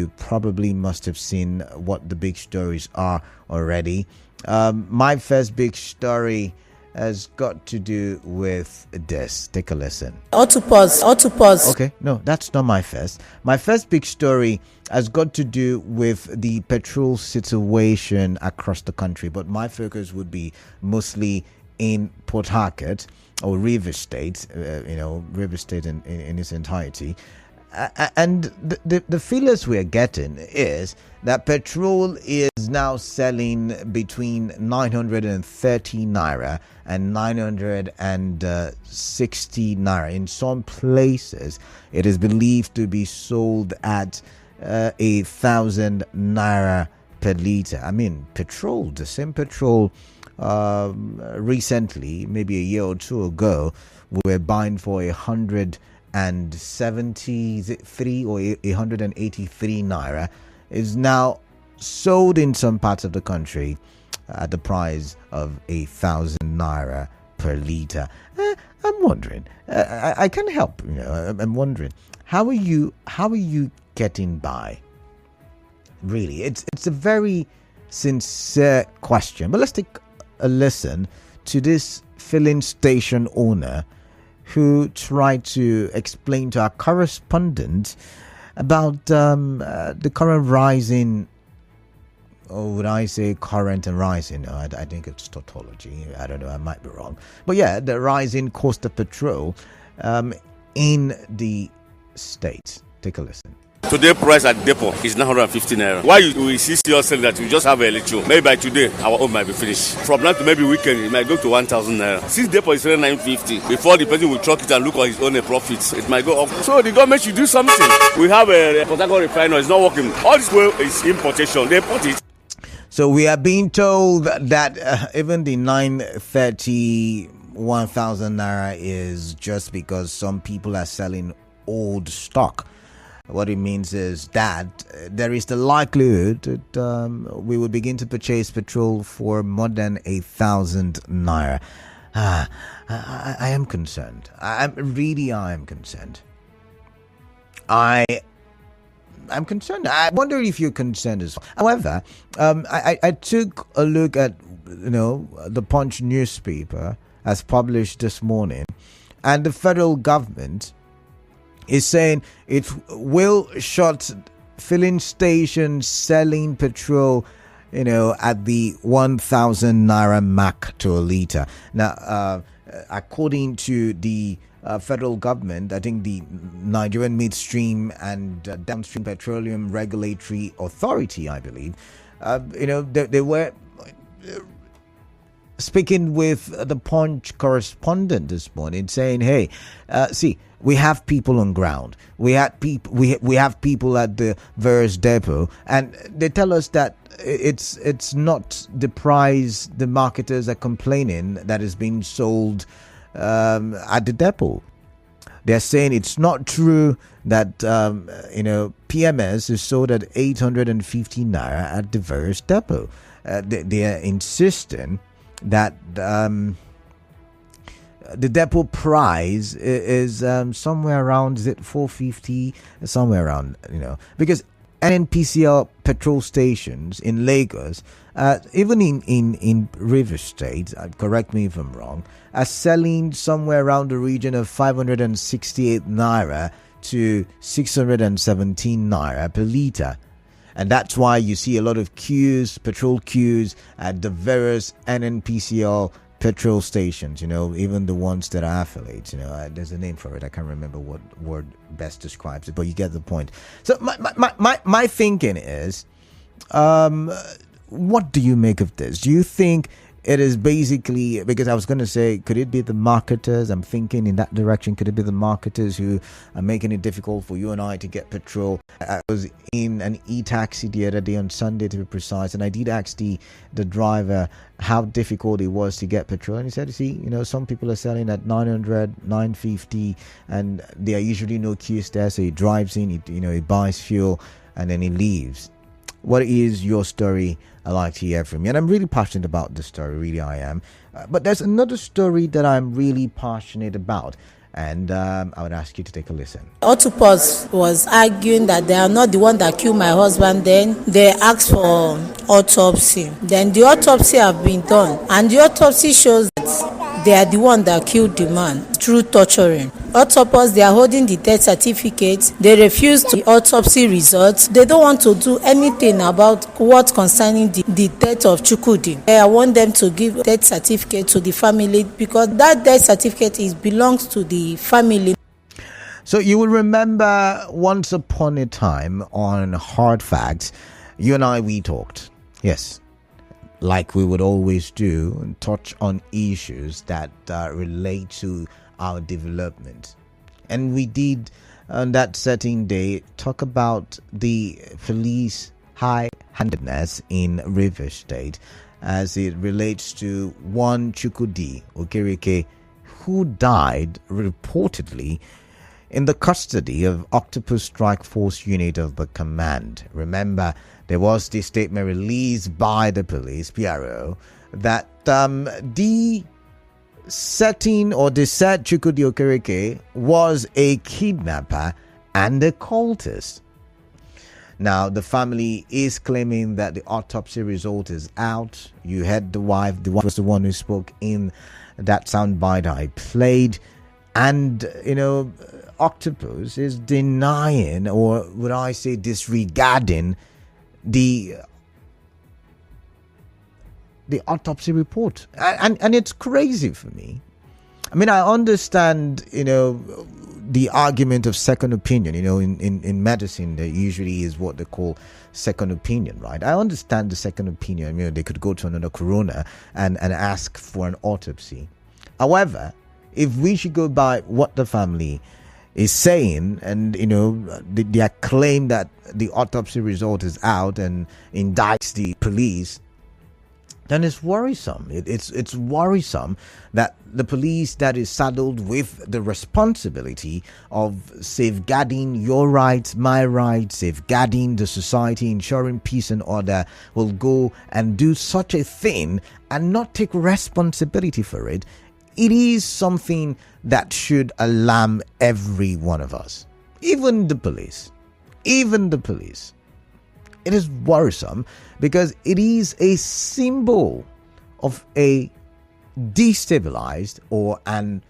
you probably must have seen what the big stories are already. My first big story has got to do with this. Take a listen. Autopsy. Okay, no, that's not my first. My first big story has got to do with the petrol situation across the country, but my focus would be mostly in Port Harcourt or River State, River State in its entirety. And the feelers we're getting is that petrol is now selling between 930 naira and 960 naira. In some places, it is believed to be sold at 1,000 naira per liter. I mean, petrol, the same petrol recently, maybe a year or two ago, we were buying for 173 or 183 naira, is now sold in some parts of the country at the price of 1,000 naira per liter. I'm wondering, I can't help, I'm wondering, how are you getting by? Really, it's a very sincere question. But let's take a listen to this filling station owner who tried to explain to our correspondent about the current rising, or would I say current and rising? No, I think it's tautology. I don't know, I might be wrong. But yeah, the rising cost of petrol in the States. Take a listen. Today price at depot is 950 naira. Why we see yourself that we just have a little? Maybe by today our own might be finished. From now to maybe weekend it might go to 1,000 naira. Since depot is 950, before the person will truck it and look at his own profits, it might go up. So the government should do something. We have a Port Harcourt refinery, it's not working. All this way is importation. They import it. So we are being told that even the 930 1,000 naira is just because some people are selling old stock. What it means is that there is the likelihood that we will begin to purchase petrol for more than 1,000 naira. I am concerned. I am concerned. I'm concerned. I wonder if you're concerned as well. However, I took a look at the Punch newspaper as published this morning, and the federal government is saying it will shut filling stations selling petrol, at the 1,000 naira mark to a liter. Now, according to the federal government, I think the Nigerian Midstream and Downstream Petroleum Regulatory Authority, I believe, they were speaking with the Punch correspondent this morning, saying, "Hey, see, we have people on ground. We have people at the various depot, and they tell us that it's not the price the marketers are complaining that is being sold at the depot. They're saying it's not true that PMS is sold at 850 naira at the various depot. They are insisting that the depot price is somewhere around, is it 450, somewhere around, because NNPCL petrol stations in Lagos, even in River State, correct me if I'm wrong, are selling somewhere around the region of 568 naira to 617 naira per liter. And that's why you see a lot of queues, petrol queues at the various NNPCL petrol stations, even the ones that are affiliates, there's a name for it. I can't remember what word best describes it, but you get the point. So my thinking is, what do you make of this? Do you think it is basically, because I was going to say, could it be the marketers? I'm thinking in that direction. Could it be the marketers who are making it difficult for you and I to get petrol? I was in an e-taxi the other day, on Sunday to be precise, and I did ask the driver how difficult it was to get petrol, and he said, see, some people are selling at 900, 950, and there are usually no queues there, so he drives in, he buys fuel, and then he leaves. What is your story? I like to hear from you. And I'm really passionate about this story, really I am. But there's another story that I'm really passionate about. And I would ask you to take a listen. Autopsy was arguing that they are not the one that killed my husband. Then they asked for autopsy. Then the autopsy have been done, and the autopsy shows that they are the one that killed the man through torturing. Autopsy, they are holding the death certificate. They refuse to the autopsy results. They don't want to do anything about what concerning the death of Chukwudi. I want them to give death certificate to the family, because that death certificate belongs to the family. So you will remember once upon a time on Hard Facts, you and we talked. Yes, like we would always do, and touch on issues that relate to our development. And we did, on that certain day, talk about the police high-handedness in Rivers State as it relates to one Chukwudi, Okereke, who died reportedly in the custody of Octopus Strike Force unit of the command. Remember, there was this statement released by the police, PRO, that the setting or the said Chukwudi Okereke was a kidnapper and a cultist. Now, the family is claiming that the autopsy result is out. You heard the wife. The wife was the one who spoke in that soundbite I played. And, Octopus is denying, or would I say disregarding, the autopsy report. And it's crazy for me. I mean, I understand, the argument of second opinion. In medicine, there usually is what they call second opinion, right? I understand the second opinion. They could go to another coroner and ask for an autopsy. However, if we should go by what the family is saying, and their claim that the autopsy result is out and indicts the police, then it's worrisome. It's worrisome that the police that is saddled with the responsibility of safeguarding your rights, my rights, safeguarding the society, ensuring peace and order, will go and do such a thing and not take responsibility for it. It is something that should alarm every one of us, even the police. It is worrisome because it is a symbol of a destabilized or an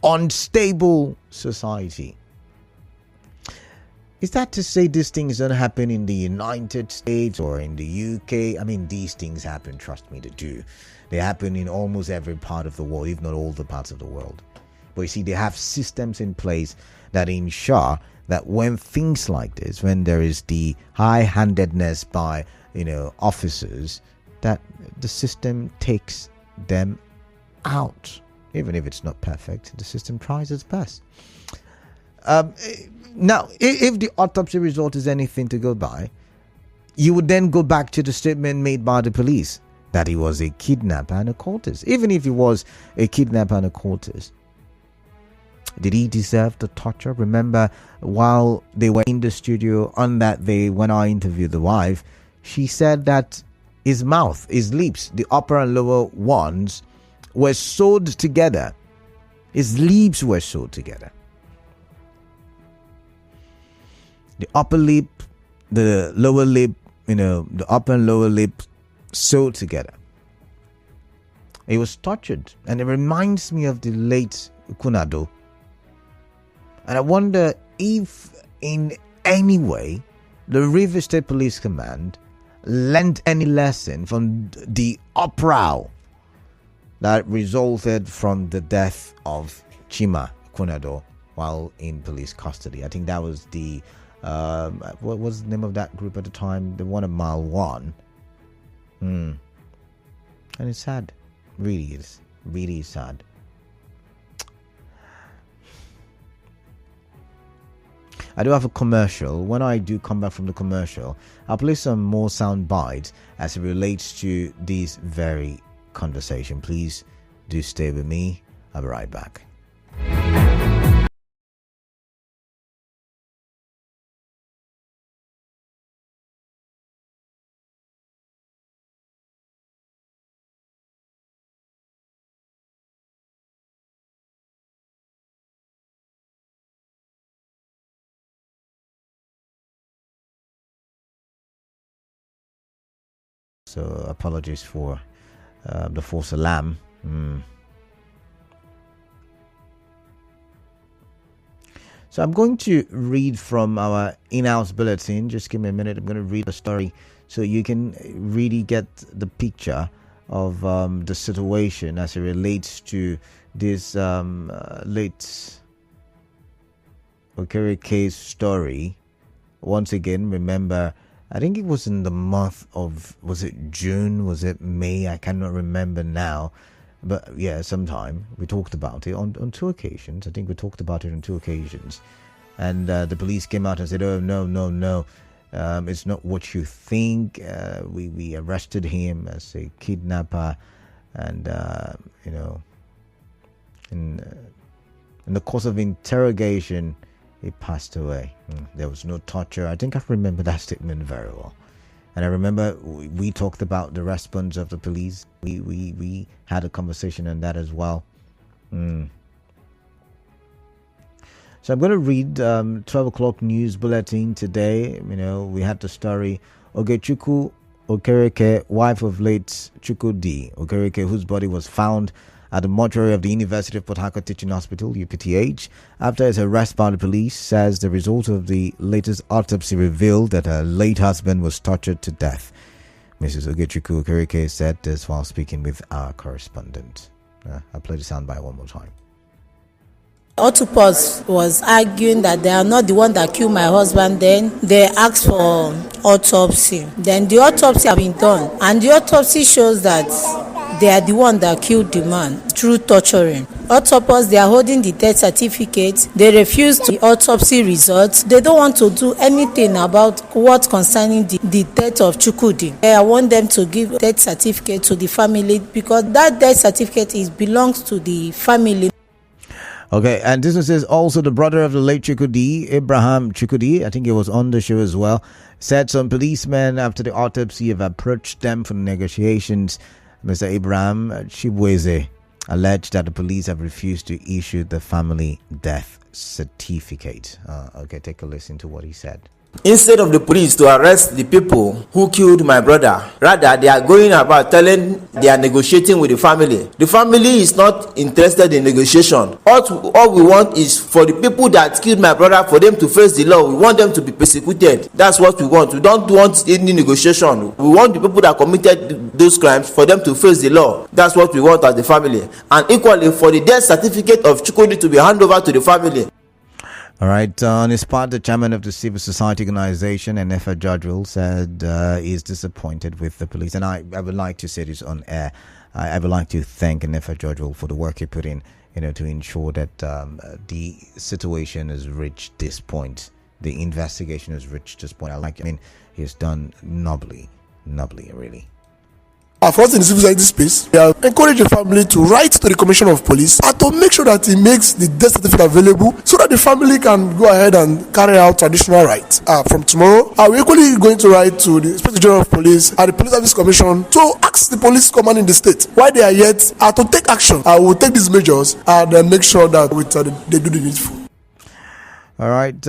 unstable society. Is that to say these things don't happen in the United States or in the UK? I mean, these things happen, trust me, they do. They happen in almost every part of the world, if not all the parts of the world. But you see, they have systems in place that ensure that when things like this, when there is the high-handedness by, officers, that the system takes them out. Even if it's not perfect, the system tries its best. Now, if the autopsy result is anything to go by, you would then go back to the statement made by the police that he was a kidnapper and a cultist. Even if he was a kidnapper and a cultist, did he deserve the torture? Remember, while they were in the studio on that day when I interviewed the wife, she said that his mouth, his lips, the upper and lower ones, were sewed together. His lips were sewed together. The upper lip, the lower lip, the upper and lower lip sewed together. He was tortured, and it reminds me of the late Kunado. And I wonder if in any way the River State Police Command learned any lesson from the uproar that resulted from the death of Chima Kunado while in police custody. I think that was the what was the name of that group at the time? The one at Mile 1. And it's sad. Really sad. I do have a commercial. When I do come back from the commercial, I'll play some more sound bites as it relates to this very conversation. Please do stay with me. I'll be right back. So apologies for the false alarm. So I'm going to read from our in-house bulletin. Just give me a minute. I'm going to read the story so you can really get the picture of the situation as it relates to this late Okereke story. Once again, remember, I think it was in the month of, was it June? Was it May? I cannot remember now. But yeah, sometime we talked about it on 2 occasions. I think we talked about it on 2 occasions. And the police came out and said, oh, no. It's not what you think. We arrested him as a kidnapper. And, in the course of interrogation, he passed away. There was no torture. I think I remember that statement very well. And I remember we talked about the response of the police. We had a conversation on that as well. So I'm going to read 12 o'clock news bulletin today. We had the story Okereke, wife of late Chukwudi Okereke, whose body was found at the mortuary of the University of Port Harcourt Teaching Hospital, UPTH, after his arrest by the police, says the result of the latest autopsy revealed that her late husband was tortured to death. Mrs. Ogechukwu Okereke said this while speaking with our correspondent. I'll play the soundbite one more time. Autopsy was arguing that they are not the one that killed my husband. Then they asked for autopsy. Then the autopsy have been done, and the autopsy shows that they are the one that killed the man through torturing. Autopsy, they are holding the death certificate. They refuse the autopsy results. They don't want to do anything about what concerning the death of Chukwudi. I want them to give death certificate to the family, because that death certificate belongs to the family. Okay, and this says also the brother of the late Chukwudi, Abraham Chukwudi, I think he was on the show as well, said some policemen after the autopsy have approached them for negotiations. Mr. Abraham Chibweze alleged that the police have refused to issue the family death certificate. Okay, take a listen to what he said. Instead of the police to arrest the people who killed my brother, rather they are going about telling they are negotiating with the family. The family is not interested in negotiation. All we want is for the people that killed my brother, for them to face the law. We want them to be persecuted. That's what we want. We don't want any negotiation. We want the people that committed those crimes, for them to face the law. That's what we want as the family. And equally for the death certificate of Chukwudi to be handed over to the family. All right. On his part, the chairman of the civil society organization, Nefa Jodrell, said he's disappointed with the police. And I would like to say this on air. I would like to thank Nefa Jodrell for the work he put in, to ensure that the situation has reached this point. The investigation has reached this point. He's done nobly, really. For us in the civil society space, we have encouraged the family to write to the Commissioner of Police and to make sure that he makes the death certificate available so that the family can go ahead and carry out traditional rites. From tomorrow, we're equally going to write to the Inspector General of Police and the Police Service Commission to ask the police command in the state why they are yet to take action. I will take these measures and make sure that they do the needful. All right.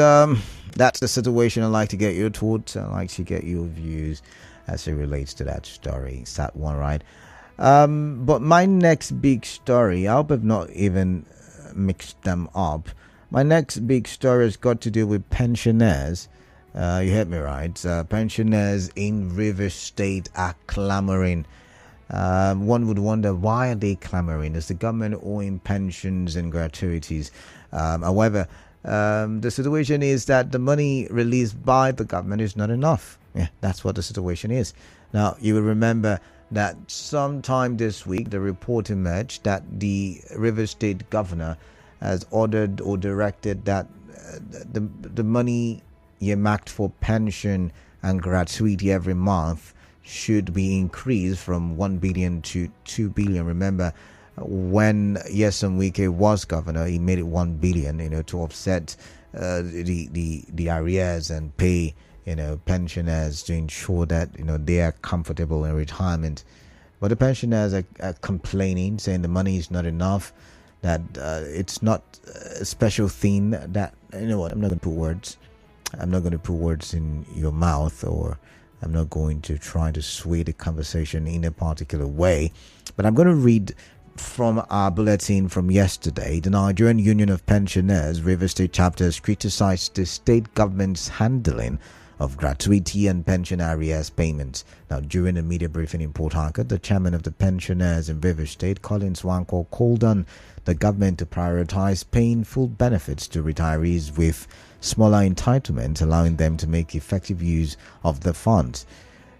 That's the situation. I'd like to get your thoughts. I'd like to get your views as it relates to that story. Sad one, right? But my next big story, I hope I've not even mixed them up. My next big story has got to do with pensioners. You heard me right. Pensioners in Rivers State are clamoring. One would wonder, why are they clamoring? Is the government owing pensions and gratuities? However, the situation is that the money released by the government is not enough. Yeah, that's what the situation is. Now, you will remember that sometime this week, the report emerged that the Rivers State governor has ordered or directed that the money earmarked for pension and gratuity every month should be increased from 1 billion to 2 billion. Remember, when Nyesom Wike was governor, he made it 1 billion, to offset the arrears and pay pensioners, to ensure that they are comfortable in retirement. But the pensioners are complaining, saying the money is not enough, that it's not a special thing. That I'm not going to put words in your mouth or I'm not going to try to sway the conversation in a particular way, but I'm going to read from our bulletin from yesterday. The Nigerian Union of Pensioners Rivers State chapter has criticized the state government's handling of gratuity and pension arrears payments. Now, during a media briefing in Port Harcourt, the chairman of the pensioners in Rivers State, Collins Wanko, called on the government to prioritize paying full benefits to retirees with smaller entitlements, allowing them to make effective use of the funds.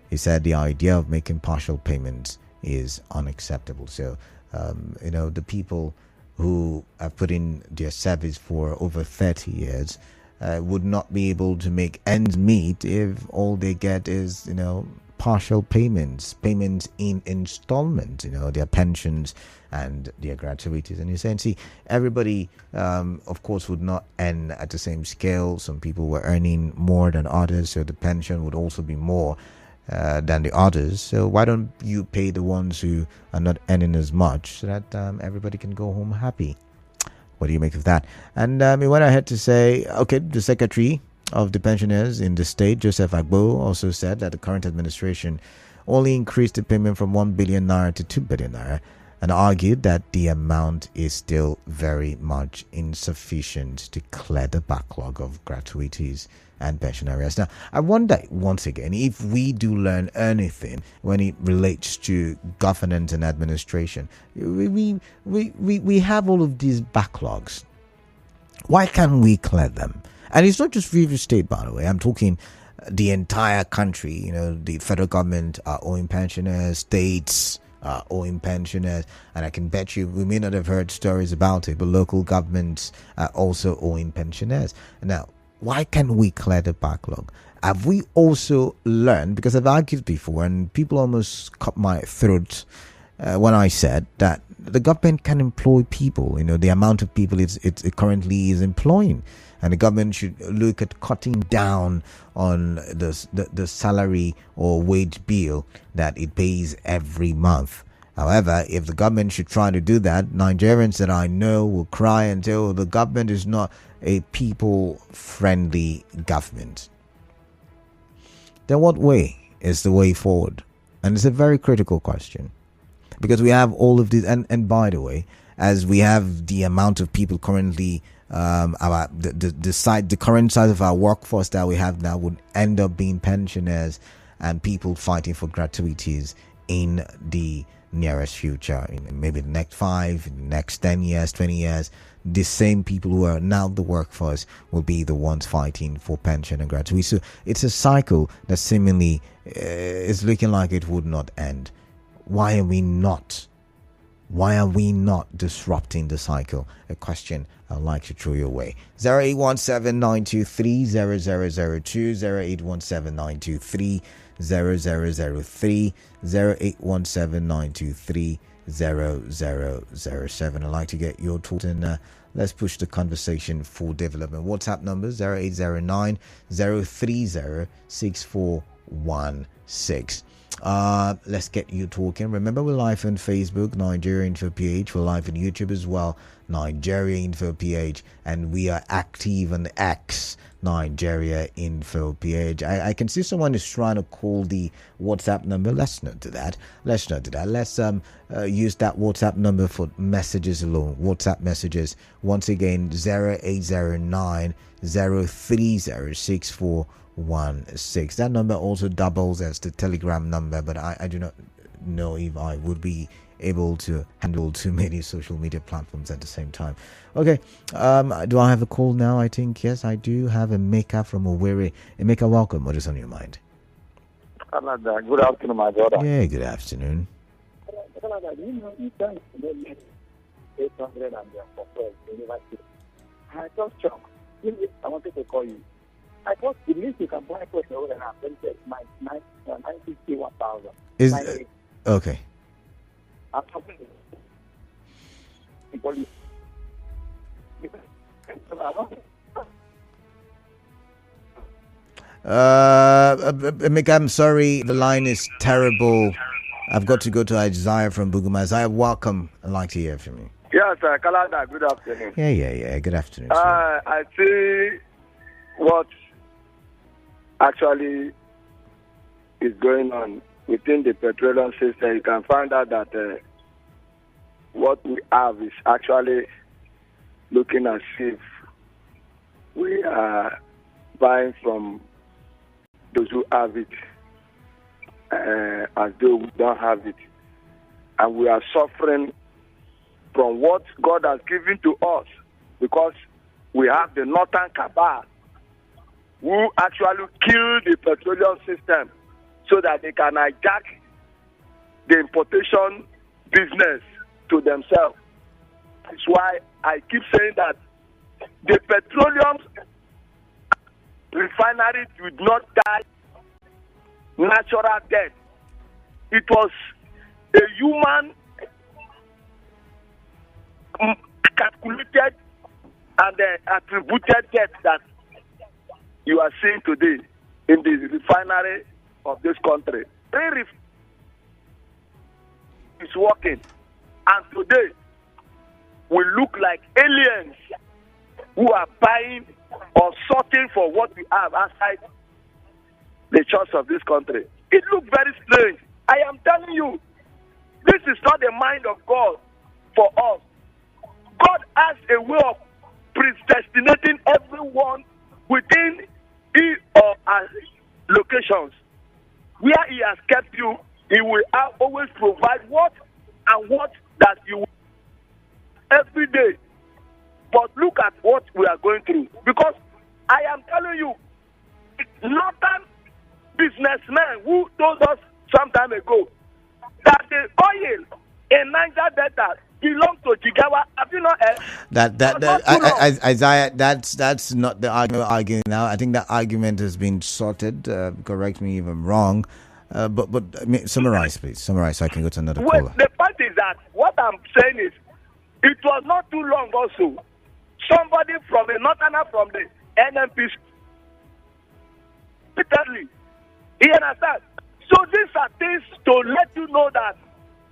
He said the idea of making partial payments is unacceptable. So, the people who have put in their service for over 30 years would not be able to make ends meet if all they get is, partial payments in installments, their pensions and their gratuities. And you're saying, see, everybody, of course, would not earn at the same scale. Some people were earning more than others, so the pension would also be more than the others. So why don't you pay the ones who are not earning as much so that everybody can go home happy? What do you make of that? And he went ahead to say, okay, the secretary of the pensioners in the state, Joseph Agbo, also said that the current administration only increased the payment from 1 billion naira to 2 billion naira, and argued that the amount is still very much insufficient to clear the backlog of gratuities and pension arrears. Now, I wonder once again if we do learn anything when it relates to governance and administration. We have all of these backlogs. Why can't we clear them? And it's not just Rivers State, by the way. I'm talking the entire country. The federal government are owing pensioners, states are owing pensioners, and I can bet you we may not have heard stories about it, but local governments are also owing pensioners. Now, why can't we clear the backlog? Have we also learned, because I've argued before and people almost cut my throat when I said that the government can employ people, the amount of people it currently is employing, and the government should look at cutting down on the salary or wage bill that it pays every month. However, if the government should try to do that, Nigerians that I know will cry and say, oh, the government is not a people-friendly government. Then what way is the way forward? And it's a very critical question, because we have all of this, and by the way, as we have the amount of people currently, the current size of our workforce that we have now would end up being pensioners and people fighting for gratuities in the nearest future, in maybe the next 5, the next 10 years, 20 years. The same people who are now the workforce will be the ones fighting for pension and gratuity. So it's a cycle that seemingly is looking like it would not end. Why are we not disrupting the cycle? A question I'd like to throw your way. 0817-923-0002, 0817-923-0003, 0817-923-0007. I'd like to get your thoughts, and let's push the conversation for development. WhatsApp number 0809-030-6416. Let's get you talking. Remember, we're live on Facebook, Nigeria Info PH. We're live on YouTube as well, Nigeria Info PH, and we are active on X, Nigeria Info PH. I can see someone is trying to call the WhatsApp number. Let's not do that. Let's use that WhatsApp number for messages alone. WhatsApp messages. Once again, 0809 030 6416. That number also doubles as the Telegram number, but I do not know if I would be able to handle too many social media platforms at the same time. Okay, do I have a call now? I think yes, I do have Emeka from Owerri. Emeka, welcome. What is on your mind? Canada. Good afternoon, my brother. Yeah, good afternoon. Canada, you can 800 and for university. I just shocked. I wanted to call you. I thought the least you can buy for the other half, then it's 951,000. Is okay. I'm talking to police. Emeka, I'm sorry, the line is terrible. I've got to go to Isaiah from Buguma. Isaiah, welcome. I'd like to hear from you. Yes, Canada, good afternoon. Yeah. Good afternoon. I see what actually is going on within the petroleum system, you can find out that what we have is actually looking as if we are buying from those who have it as though we don't have it. And we are suffering from what God has given to us because we have the northern cabal who actually kill the petroleum system so that they can hijack the importation business to themselves. That's why I keep saying that the petroleum refinery did not die natural death. It was a human calculated and attributed death that you are seeing today in the refinery of this country. It's working, and today we look like aliens who are buying or sorting for what we have outside the church of this country. It looks very strange. I am telling you, this is not the mind of God for us. God has a way of predestinating everyone within his or her locations. Where he has kept you, he will always provide what that you will every day. But look at what we are going through. Because I am telling you, northern businessmen who told us some time ago that the oil in Niger Delta belongs to Jigawa. Have you not heard? Isaiah, that's not the argument now. I think that argument has been sorted. Correct me if I'm wrong. But I mean, summarize, please. Summarize so I can go to another caller. The point is that what I'm saying is, it was not too long also. Somebody from a northerner from the NMP, repeatedly, you understand? So these are things to let you know that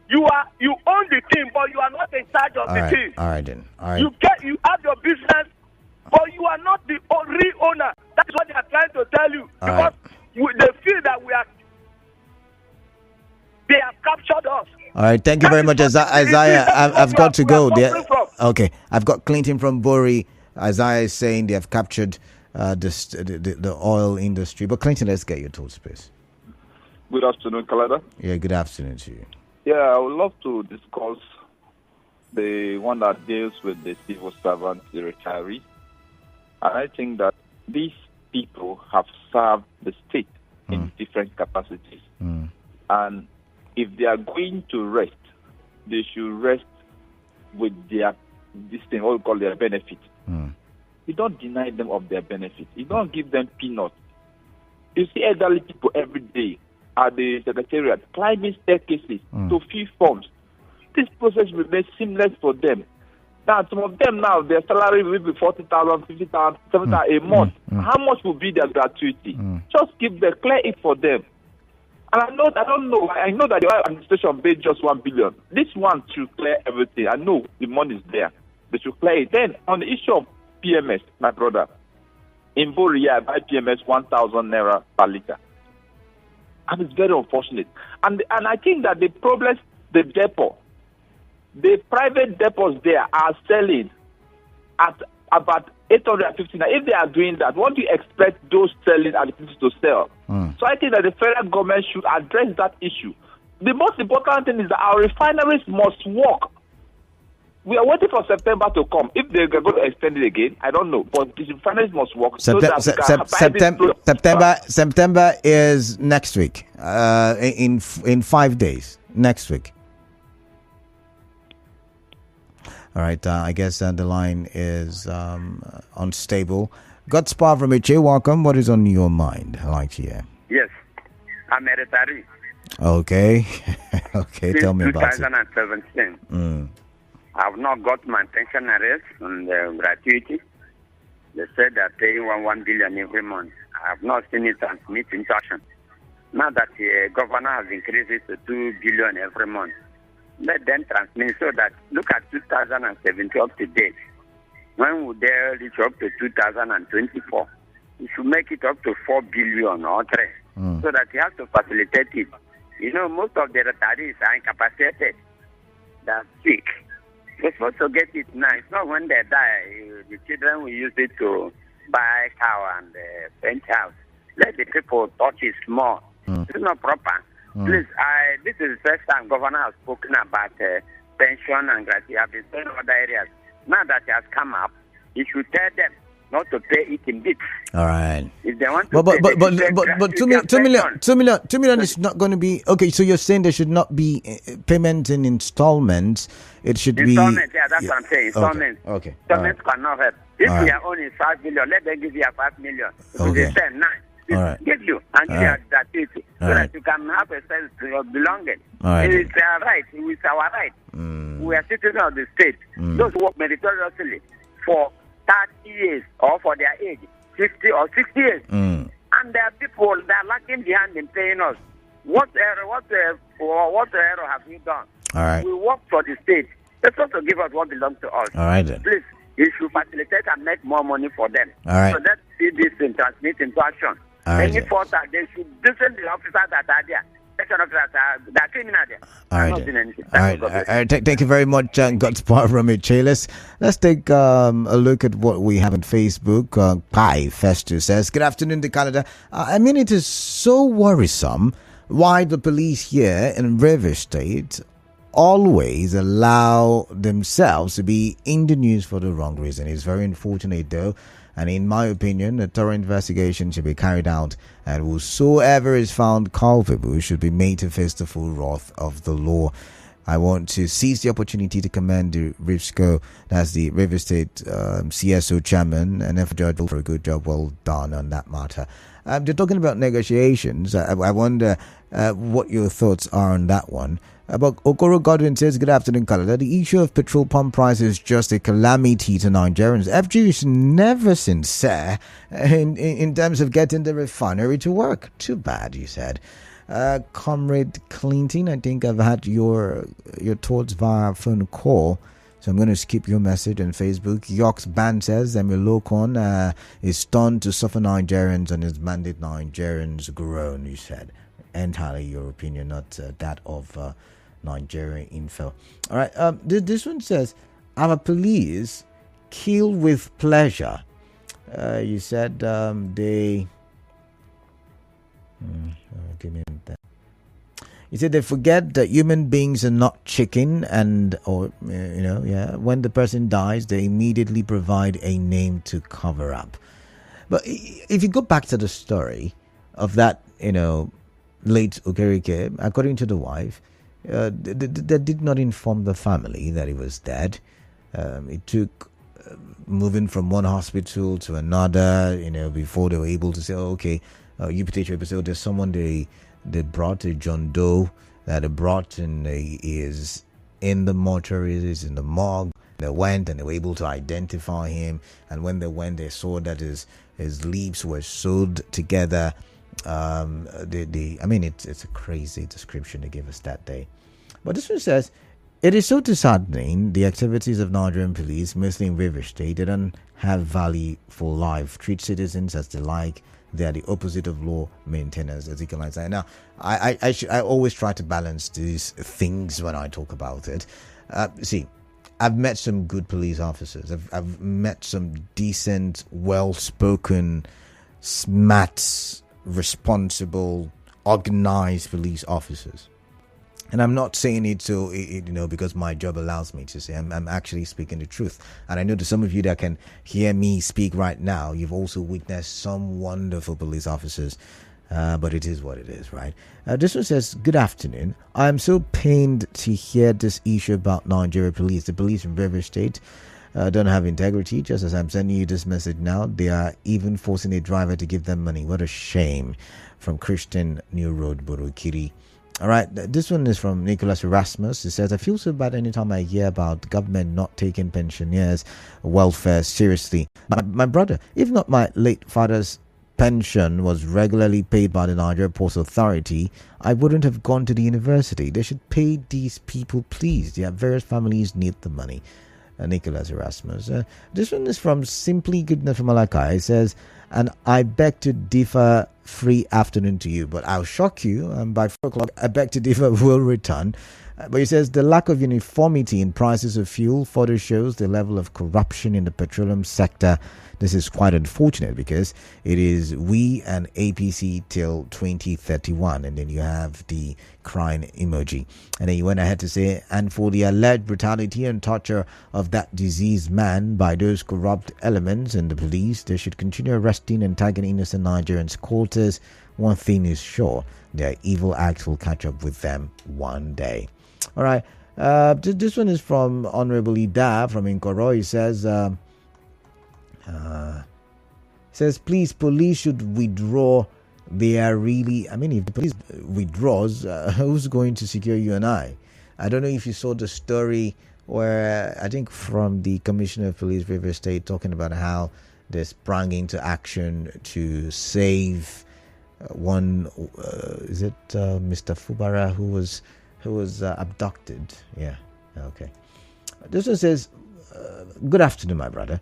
you own the team, but you are not in charge of the team. All right, then. All right. You have your business, but you are not the real owner. That's what they are trying to tell you. Because they feel that they have captured us. All right, thank you very much, Isaiah. I've got to go. Okay, I've got Clinton from Bori. Isaiah is saying they have captured the oil industry. But Clinton, let's get your thoughts, please. Good afternoon, Kalada. Yeah, good afternoon to you. Yeah, I would love to discuss the one that deals with the civil servant, the retiree. And I think that these people have served the state in different capacities. And if they are going to rest, they should rest with their what we call their benefit. You don't deny them of their benefit. You don't give them peanuts. You see elderly people every day at the secretariat climbing staircases to fill forms. This process will be seamless for them. Now, some of them now, their salary will be 40,000, 50,000, 70,000 a month. How much will be their gratuity? Just clear it for them. And I know that the oil administration paid just 1 billion. This one should clear everything. I know the money is there. They should clear it. Then, on the issue of PMS, my brother, in Boria, I buy PMS 1,000 naira per liter. And it's very unfortunate. And I think that the problems, the depot, the private depots there are selling at about 850. Now, if they are doing that, what do you expect those selling at the places to sell? So I think that the federal government should address that issue. The most important thing is that our refineries must work. We are waiting for September to come. If they're going to extend it again, I don't know. But the refineries must work. September is next week. In 5 days. Next week. All right. I guess the line is unstable. Godspar from HA, welcome. What is on your mind? I like to hear. Yes. I'm a retiree. Okay. Okay. Since Tell me about it. 2017. I've not got my pension arrears on the gratuity. They said they're paying 1 billion every month. I have not seen it transmit into action. Now that the governor has increased it to 2 billion every month, let them transmit so that look at 2017 up to date. When would they reach up to 2024? You should make it up to 4 billion or 3. so that you have to facilitate it. You know, most of the retirees are incapacitated. They're sick. We're supposed to get it now. It's not when they die. The children will use it to buy cow and paint house. Let the people touch it more. It's not proper. Please, this is the first time governor has spoken about pension and gratuity. I've been saying other areas. Now that it has come up, he should tell them not to pay it in bits. All right. If they want to but 2 million is not going to be okay. So you're saying there should not be payment in installments. It should installments, yeah, that's what I'm saying. Installments. Okay. Installments cannot help. If we are only 5 million, let them give you a 5 million. Okay. They say 9. All right. Give you and give you gratuity so that you can have a sense of belonging. All right. It's our right. It's our right. We are citizens of the state. Those who work meritoriously for 30 years or for their age, 50 or 60 years. And there are people that are lagging behind in paying us. What error have we done? All right. We work for the state. They're supposed to give us what belongs to us. All right then. Please, you should facilitate and make more money for them. All right. So let's see this and transmit into action. All right. Any fault that they should listen to the officers that are there. Section officers that are criminal there. All right. Not doing anything. All right. Thank you very much, God's power from it, Let's take a look at what we have on Facebook. Pi Festus says, "Good afternoon to Canada. I mean, it is so worrisome why the police here in River State always allow themselves to be in the news for the wrong reason. It's very unfortunate, though. And in my opinion, a thorough investigation should be carried out, and whosoever is found culpable should be made to face the full wrath of the law." I want to seize the opportunity to commend the RIVSCO, that's the River State CSO chairman, and FJudge for a good job well done on that matter. They're talking about negotiations. I wonder what your thoughts are on that one. But Okoro Godwin says, "Good afternoon, Canada. The issue of petrol pump price is just a calamity to Nigerians. FG is never sincere in terms of getting the refinery to work. Too bad," you said. Comrade Clinton, I think I've had your thoughts via phone call, so I'm going to skip your message on Facebook. Yox Ban says, Emilokon is stunned to suffer Nigerians and his mandate Nigerians groan, you said. Entirely your opinion, not that of Nigerian info. All right, this one says, "Our police kill with pleasure." You said they... give me that. You said they forget that human beings are not chicken, when the person dies, they immediately provide a name to cover up. But if you go back to the story of that, late Okereke, according to the wife, they did not inform the family that he was dead. It took moving from one hospital to another, before they were able to say, you particular episode, there's someone they brought, a John Doe that they brought, and he is in the mortuary, is in the morgue. They went and they were able to identify him, and when they went, they saw that his lips were sewed together. It's a crazy description they gave us that day. But this one says, "It is so disheartening, the activities of Nigerian police, mostly in River State. They don't have value for life, treat citizens as they like. They are the opposite of law maintainers," as you can say. Now, I always try to balance these things when I talk about it. See, I've met some good police officers. I've met some decent, well-spoken, smart, responsible, organized police officers. And I'm not saying it so, because my job allows me to say. I'm actually speaking the truth. And I know that some of you that can hear me speak right now, you've also witnessed some wonderful police officers. But it is what it is, right? This one says, "Good afternoon. I'm so pained to hear this issue about Nigeria police. The police in River State don't have integrity. Just as I'm sending you this message now, they are even forcing a driver to give them money. What a shame." From Christian New Road, Borokiri. All right, this one is from Nicholas Erasmus. He says, "I feel so bad anytime I hear about the government not taking pensioners' welfare seriously. My brother, if not my late father's pension was regularly paid by the Nigeria Ports Authority, I wouldn't have gone to the university. They should pay these people, please. Their various families need the money." Nicholas Erasmus. This one is from Simply Goodness from Malachi. It says, and I beg to differ, free afternoon to you, but I'll shock you. And by 4 o'clock, I beg to differ will return. But he says the lack of uniformity in prices of fuel further shows the level of corruption in the petroleum sector. This is quite unfortunate because it is we and APC till 2031. And then you have the crying emoji. And then he went ahead to say, and for the alleged brutality and torture of that diseased man by those corrupt elements in the police, they should continue arresting and tagging innocent Nigerians' quarters. One thing is sure, their evil acts will catch up with them one day. All right. This one is from Honorable Ida from Inkoro. He says, please, police should withdraw. They are really, if the police withdraws, who's going to secure you and I? I don't know if you saw the story where I think from the Commissioner of Police, River State, talking about how they sprang into action to save one, Mr. Fubara, who was abducted. Yeah, okay. This one says, good afternoon, my brother.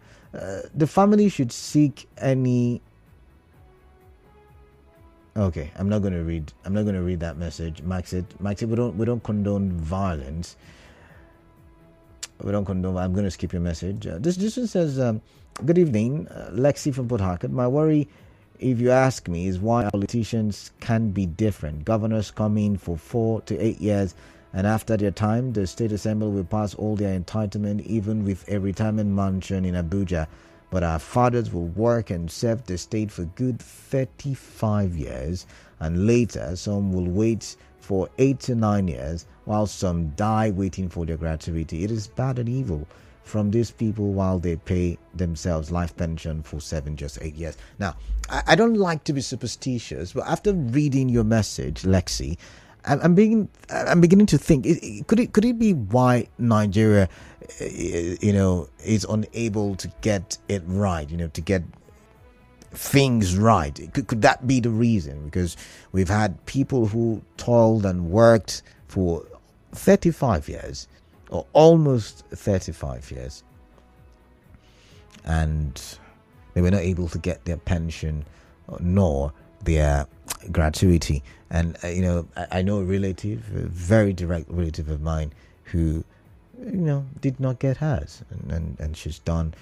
The family should seek any. Okay, I'm not going to read that message. Max, we don't condone violence. I'm going to skip your message. This one says, good evening, Lexi from Port Harcourt. My worry, if you ask me, is why politicians can be different. Governors come in for 4 to 8 years, and after their time, the State Assembly will pass all their entitlement, even with a retirement mansion in Abuja. But our fathers will work and serve the state for good 35 years, and later some will wait for 8 to 9 years, while some die waiting for their gratuity. It is bad and evil from these people while they pay themselves life pension for 7, just 8 years. Now, I don't like to be superstitious, but after reading your message, Lexi, I'm beginning to think, could it be why Nigeria, is unable to get it right, to get things right? Could that be the reason? Because we've had people who toiled and worked for 35 years, or almost 35 years, and they were not able to get their pension nor their gratuity. And I know a relative, a very direct relative of mine, who did not get hers, and she's done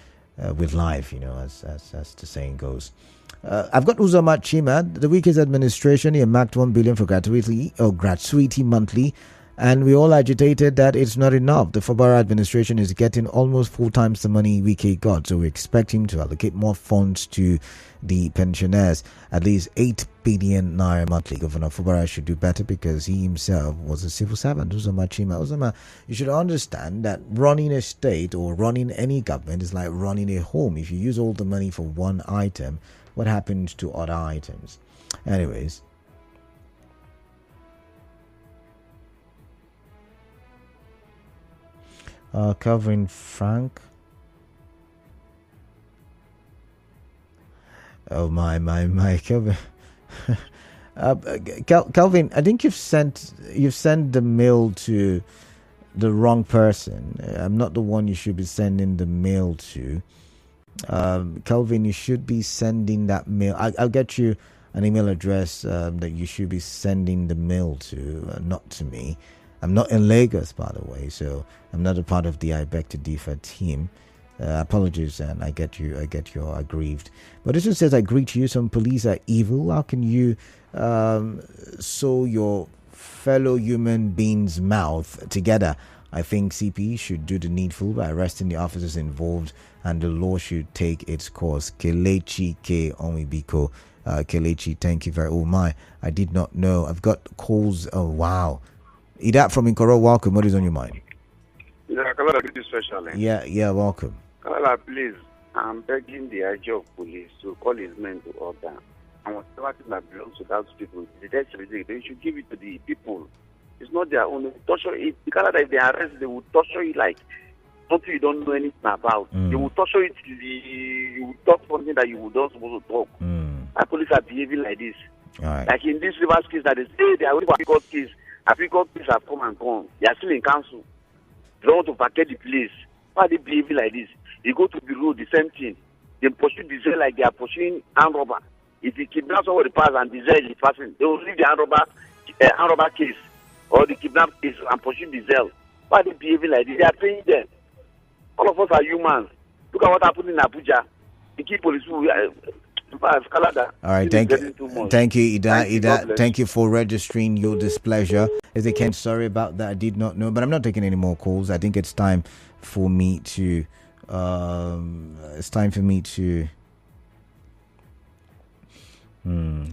with life, as the saying goes. I've got Uzoma Chima. The week's administration earmarked 1 billion for gratuity monthly, and we all agitated that it's not enough. The Fubara administration is getting almost 4 times the money Wike got, so we expect him to allocate more funds to the pensioners, at least 8 billion naira monthly. Governor Fubara should do better because he himself was a civil servant. Uzoma Chima. Uzoma, you should understand that running a state or running any government is like running a home. If you use all the money for one item, what happens to other items? Anyways, Calvin Frank. Oh my Calvin. Calvin, I think you've sent the mail to the wrong person. I'm not the one you should be sending the mail to. Calvin, you should be sending that mail. I'll get you an email address that you should be sending the mail to, not to me. I'm not in Lagos, by the way, so I'm not a part of the I Beg to Differ team. Apologies, and I get you aggrieved. But this one says, I greet you. Some police are evil. How can you sew your fellow human being's mouth together? I think CP should do the needful by arresting the officers involved, and the law should take its course. Kelechi K. Omibiko. Kelechi, thank you very much. Oh my, I did not know. I've got calls. Oh wow. Idat from Inkoro, welcome. What is on your mind? Yeah, Kalala, this is special. Yeah, welcome. Kalala, please, I'm begging the IG of police to call his men to order. And whatever thing that belongs to those people, they should give it to the people. It's not their own. Torture it. Kalala, if they arrest, they will torture it like something you don't know anything about. They will torture it till you will talk something that you were not supposed to talk. And police are behaving like this. Right. Like in this reverse case that they say they are waiting for African case. African case have come and gone. They are still in council. They don't want to vacate the place. Why are they behaving like this? You go to the road, the same thing. They pursue the Zell like they are pursuing armed robber. If you kidnap somebody pass and the Zell is passing, they will leave the armed robber case or the kidnap case and pursue the Zell. Why are they behaving like this? They are paying them. All of us are humans. Look at what happened in Abuja. The key police will. All right, thank you, Ida. Thank you for registering your displeasure. As I can, sorry about that. I did not know, but I'm not taking any more calls. I think it's time for me to. To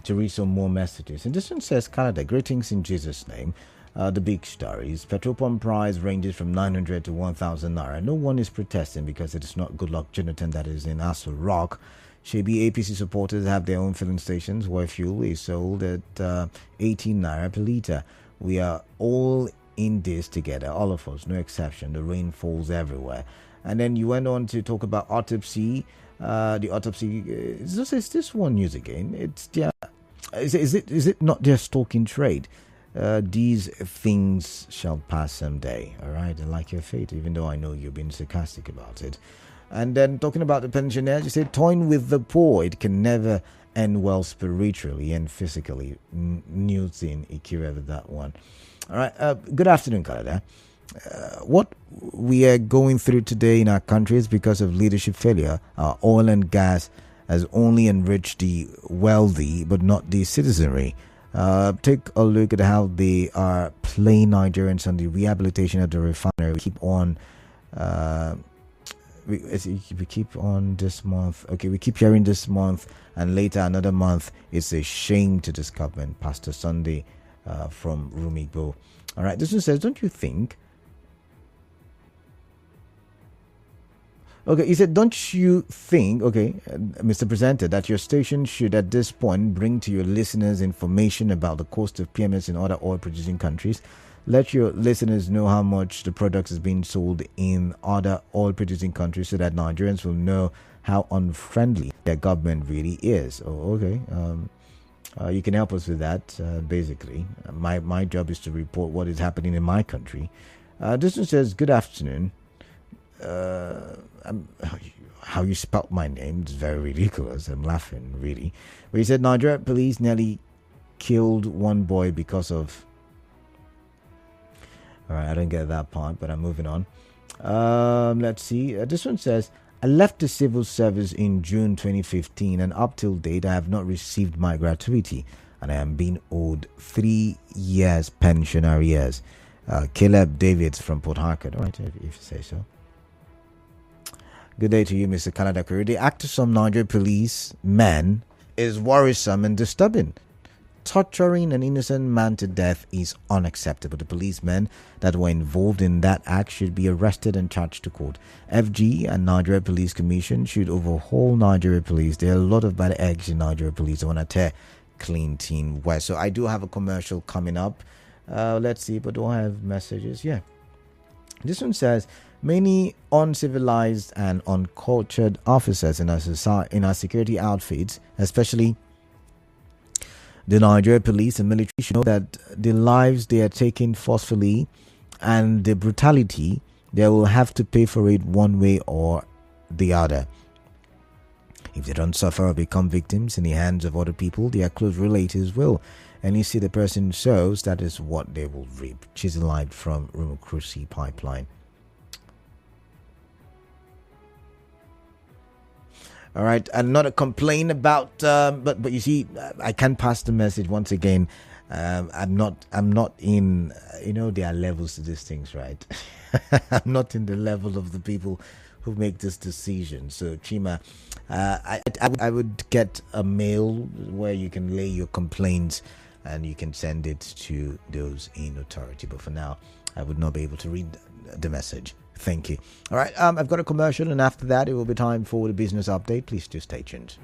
read some more messages. And this one says, Canada, greetings in Jesus' name. The big stories. Petrol pump price ranges from 900 to 1,000 naira. No one is protesting because it is not Goodluck Jonathan that is in Aso Rock. Shebi APC supporters have their own filling stations where fuel is sold at 18 naira per litre. We are all in this together, all of us, no exception. The rain falls everywhere. And then you went on to talk about Autopsy. The Autopsy, is this one news again? It's is it not just talking trade? These things shall pass someday. All right, I like your fate, even though I know you've been sarcastic about it. And then talking about the pensioners, you said toying with the poor, it can never end well spiritually and physically. News in Ikira, that one. All right, good afternoon, Canada. What we are going through today in our country is because of leadership failure. Our oil and gas has only enriched the wealthy, but not the citizenry. Take a look at how they are playing Nigerians on the rehabilitation of the refinery. We keep on. We keep on this month. Okay, we keep hearing this month, and later another month. It's a shame to this government. Pastor Sunday from Rumigbo. All right, this one says, don't you think? Okay, he said, don't you think, okay, Mr. Presenter, that your station should at this point bring to your listeners information about the cost of PMS in other oil-producing countries? Let your listeners know how much the products is being sold in other oil-producing countries so that Nigerians will know how unfriendly their government really is. Oh, okay. You can help us with that, basically. My job is to report what is happening in my country. This one says, good afternoon. How you spelt my name is very ridiculous. I'm laughing, really. But he said, Nigeria police nearly killed one boy because of... All right, I don't get that part, but I'm moving on. Let's see. This one says, I left the civil service in June 2015, and up till date, I have not received my gratuity, and I am being owed 3 years pension arrears. Caleb Davids from Port Harcourt. All right, if you say so. Good day to you, Mr. Canada Career. The act of some Nigerian police men is worrisome and disturbing. Torturing an innocent man to death is unacceptable. The policemen that were involved in that act should be arrested and charged to court. FG and Nigeria Police Commission should overhaul Nigeria Police. There are a lot of bad eggs in Nigeria Police. I want to tear clean team west. So I do have a commercial coming up. Let's see, but do I have messages? Yeah. This one says, many uncivilized and uncultured officers in our security outfits, especially the Nigeria police and military, should know that the lives they are taking forcefully and the brutality, they will have to pay for it one way or the other. If they don't suffer or become victims in the hands of other people, their close relatives will. And you see the person sows, that is what they will reap. Chiselite from Rumokrusi Pipeline. All right, and not a complaint about, but you see, I can't pass the message once again. I'm not in, there are levels to these things, right? I'm not in the level of the people who make this decision. So Chima, I would get a mail where you can lay your complaints and you can send it to those in authority. But for now, I would not be able to read the message. Thank you. All right, I've got a commercial, and after that, it will be time for the business update. Please do stay tuned.